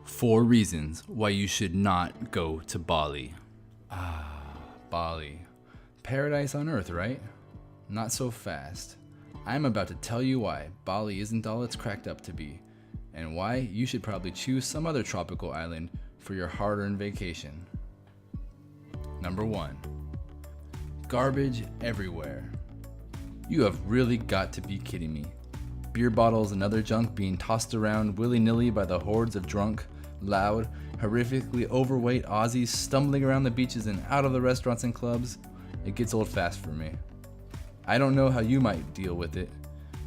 4 reasons why you should not go to Bali. Bali. Paradise on earth, right? Not so fast. I'm about to tell you why Bali isn't all it's cracked up to be, and why you should probably choose some other tropical island for your hard-earned vacation. Number 1. Garbage everywhere. You have really got to be kidding me. Beer bottles and other junk being tossed around willy-nilly by the hordes of drunk, loud, horrifically overweight Aussies stumbling around the beaches and out of the restaurants and clubs. It gets old fast for me. I don't know how you might deal with it,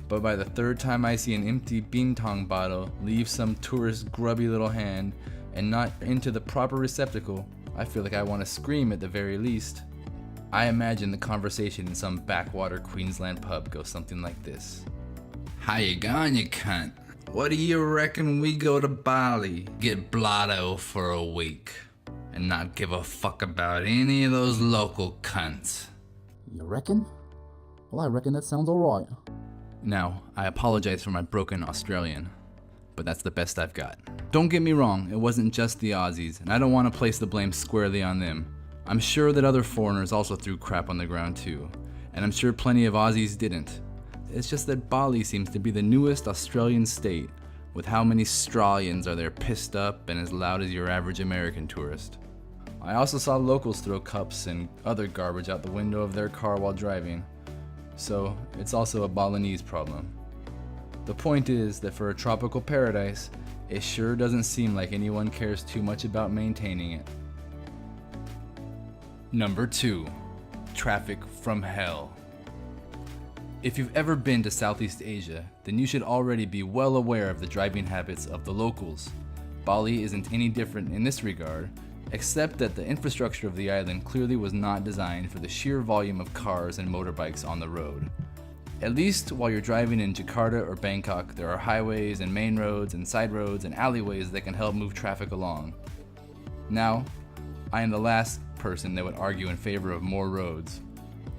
but by the third time I see an empty bintang bottle leave some tourist's grubby little hand and not into the proper receptacle, I feel like I want to scream at the very least. I imagine the conversation in some backwater Queensland pub goes something like this. How you going, you cunt? What do you reckon we go to Bali, get blotto for a week, and not give a fuck about any of those local cunts? You reckon? Well, I reckon that sounds alright. Now, I apologize for my broken Australian, but that's the best I've got. Don't get me wrong, it wasn't just the Aussies, and I don't want to place the blame squarely on them. I'm sure that other foreigners also threw crap on the ground too, and I'm sure plenty of Aussies didn't. It's just that Bali seems to be the newest Australian state, with how many Australians are there pissed up and as loud as your average American tourist. I also saw locals throw cups and other garbage out the window of their car while driving, so it's also a Balinese problem. The point is that for a tropical paradise, it sure doesn't seem like anyone cares too much about maintaining it. Number 2. Traffic from hell. If you've ever been to Southeast Asia, then you should already be well aware of the driving habits of the locals. Bali isn't any different in this regard, except that the infrastructure of the island clearly was not designed for the sheer volume of cars and motorbikes on the road. At least while you're driving in Jakarta or Bangkok, there are highways and main roads and side roads and alleyways that can help move traffic along. Now, I am the last person that would argue in favor of more roads.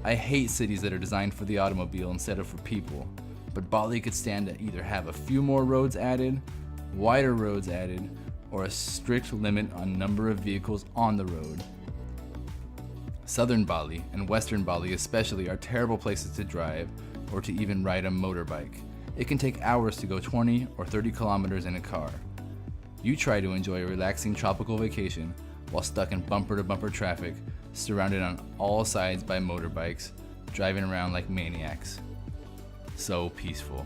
I hate cities that are designed for the automobile instead of for people, but Bali could stand to either have a few more roads added, wider roads added, or a strict limit on number of vehicles on the road. Southern Bali and Western Bali especially are terrible places to drive or to even ride a motorbike. It can take hours to go 20 or 30 kilometers in a car. You try to enjoy a relaxing tropical vacation while stuck in bumper-to-bumper traffic, surrounded on all sides by motorbikes, driving around like maniacs. So peaceful.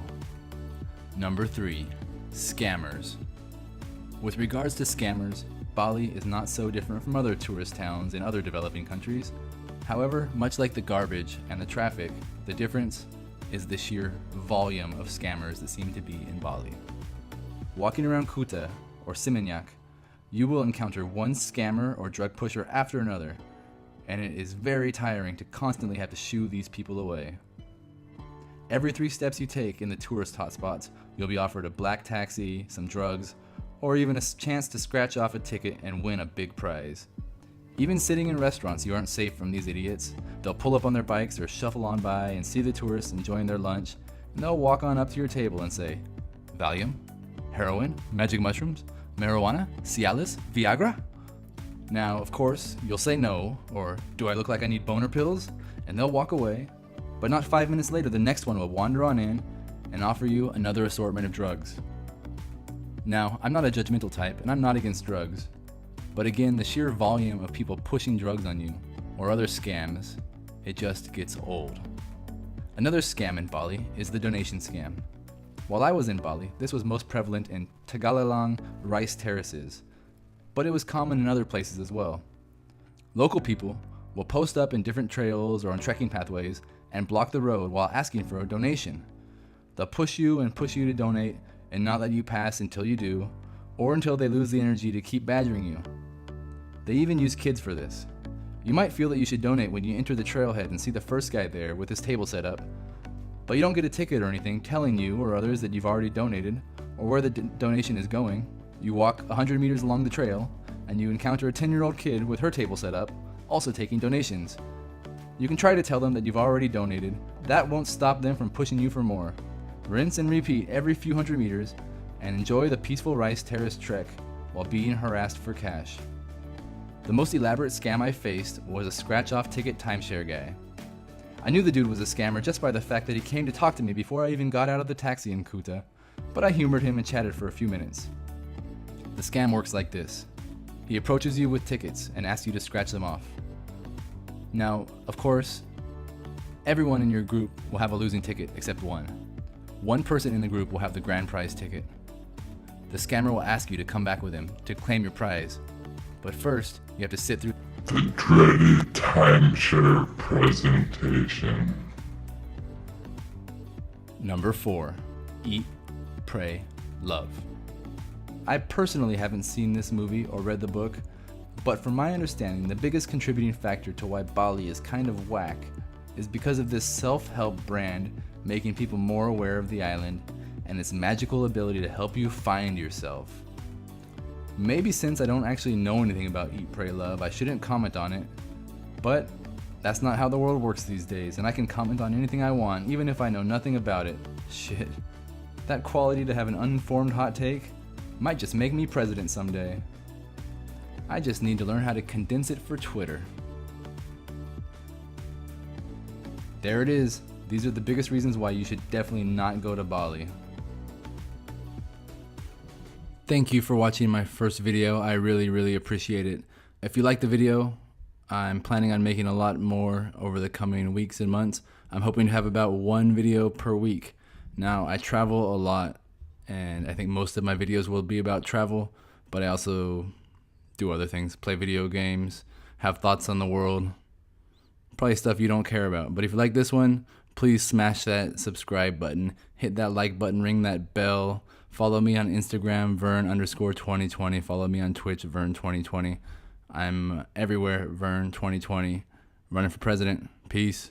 Number 3. Scammers. With regards to scammers, Bali is not so different from other tourist towns in other developing countries. However, much like the garbage and the traffic, the difference is the sheer volume of scammers that seem to be in Bali. Walking around Kuta or Seminyak, you will encounter one scammer or drug pusher after another, and it is very tiring to constantly have to shoo these people away. Every 3 steps you take in the tourist hotspots, you'll be offered a black taxi, some drugs, or even a chance to scratch off a ticket and win a big prize. Even sitting in restaurants, you aren't safe from these idiots. They'll pull up on their bikes or shuffle on by and see the tourists enjoying their lunch, and they'll walk on up to your table and say, Valium? Heroin? Magic mushrooms? Marijuana? Cialis? Viagra? Now, of course, you'll say no, or do I look like I need boner pills? And they'll walk away, but not 5 minutes later the next one will wander on in and offer you another assortment of drugs. Now, I'm not a judgmental type, and I'm not against drugs, but again, the sheer volume of people pushing drugs on you, or other scams, it just gets old. Another scam in Bali is the donation scam. While I was in Bali, this was most prevalent in Tagalalang rice terraces, but it was common in other places as well. Local people will post up in different trails or on trekking pathways and block the road while asking for a donation. They'll push you to donate and not let you pass until you do, or until they lose the energy to keep badgering you. They even use kids for this. You might feel that you should donate when you enter the trailhead and see the first guy there with his table set up, but you don't get a ticket or anything telling you or others that you've already donated or where the donation is going. You walk 100 meters along the trail and you encounter a 10-year-old kid with her table set up, also taking donations. You can try to tell them that you've already donated. That won't stop them from pushing you for more. Rinse and repeat every few hundred meters and enjoy the peaceful rice terrace trek while being harassed for cash. The most elaborate scam I faced was a scratch-off ticket timeshare guy. I knew the dude was a scammer just by the fact that he came to talk to me before I even got out of the taxi in Kuta, but I humored him and chatted for a few minutes. The scam works like this. He approaches you with tickets and asks you to scratch them off. Now, of course, everyone in your group will have a losing ticket except one. One person in the group will have the grand prize ticket. The scammer will ask you to come back with him to claim your prize, but first you have to sit through the dreaded timeshare presentation. Number 4. Eat, Pray, Love. I personally haven't seen this movie or read the book, but from my understanding, the biggest contributing factor to why Bali is kind of whack is because of this self-help brand making people more aware of the island and its magical ability to help you find yourself. Maybe since I don't actually know anything about Eat, Pray, Love, I shouldn't comment on it, but that's not how the world works these days, and I can comment on anything I want, even if I know nothing about it. Shit. That quality to have an uninformed hot take might just make me president someday. I just need to learn how to condense it for Twitter. There it is. These are the biggest reasons why you should definitely not go to Bali. Thank you for watching my first video. I really appreciate it. If you liked the video, I'm planning on making a lot more over the coming weeks and months. I'm hoping to have about 1 video per week. Now, I travel a lot, and I think most of my videos will be about travel, but I also do other things, play video games, have thoughts on the world, probably stuff you don't care about. But if you like this one, please smash that subscribe button, hit that like button, ring that bell. Follow me on Instagram, Vern_2020. Follow me on Twitch, Vern2020. I'm everywhere, Vern2020. Running for president. Peace.